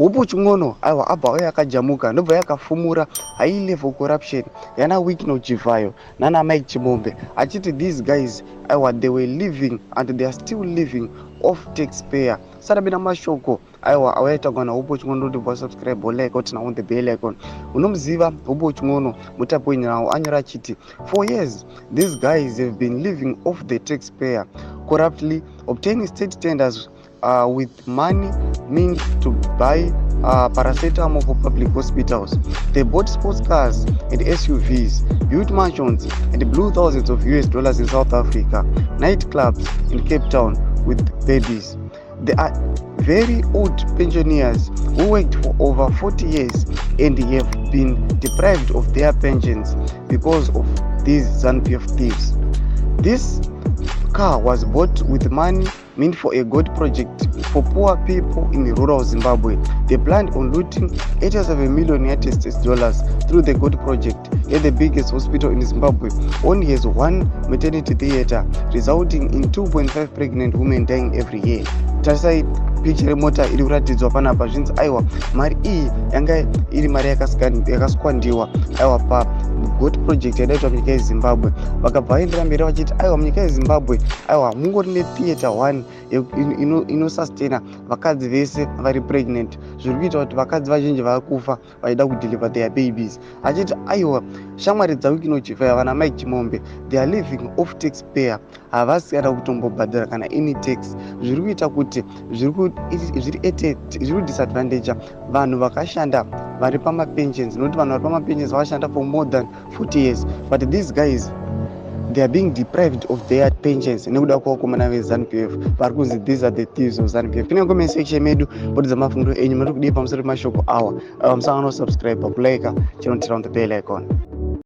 Hopewell Chin'ono aiwa abva yakajamuka ndobva yakafumura high level corruption yana Wikino Chivayo nana Mike Chimombe achiti these guys aiwa they were living and they are still living off taxpayer. Sarabina mashoko aiwa awaitagwa naHopewell Chin'ono kuti subscribe like out on the bell icon. Unomziva Hopewell Chin'ono mutapi wenyanawo anyora achiti for years these guys have been living off the taxpayer, corruptly obtaining state tenders with money meant to buy paracetamol for public hospitals. They bought sports cars and SUVs, built mansions, and blew thousands of US dollars in South Africa, nightclubs in Cape Town with babies. They are very old pensioners who worked for over 40 years and have been deprived of their pensions because of these ZANU-PF thieves. This car was bought with money meant for a good project for poor people in rural Zimbabwe. They planned on looting 87 million United States dollars through the good project. Yet the biggest hospital in Zimbabwe only has one maternity theater, resulting in 2.5 pregnant women dying every year. Tasai picture remota iri kuratidzwa panapa zvinzi aiwa mari iyi yanga iri mari yakaswandiwa aiwa pa good project yadaitwa munyika yeZimbabwe. Vakabva vaendera mberi vachiti aiwa munyika yeZimbabwe aiwa mungori netheater 1 inosustaina vakadzi vese vari pregnant, zviri kuita kuti vakadzi vazhinji vakufa vachida kudeliver their babies. Achiti aiwa shamwari dzaWikino Chivayo vana Mike Chimombe they are living off taxpayer, havasi kana kutombobhadhara kana any tax. Zviri kuita kuti zviri disadvantage vanhu vakashanda vari pamapensions, nokuti vanhu vari pamapensions vakashanda for more than 40 years, but these guys they are being deprived of their pensions nekuda kwavakomana veZANU-PF vari kunzi these are the thieves of ZANU-PF. Pinai comment section medu bodza mafunguro enyu muri kudii pamusoro pemashoko awa. Musangano subscribe, kulike, channel on the bell icon.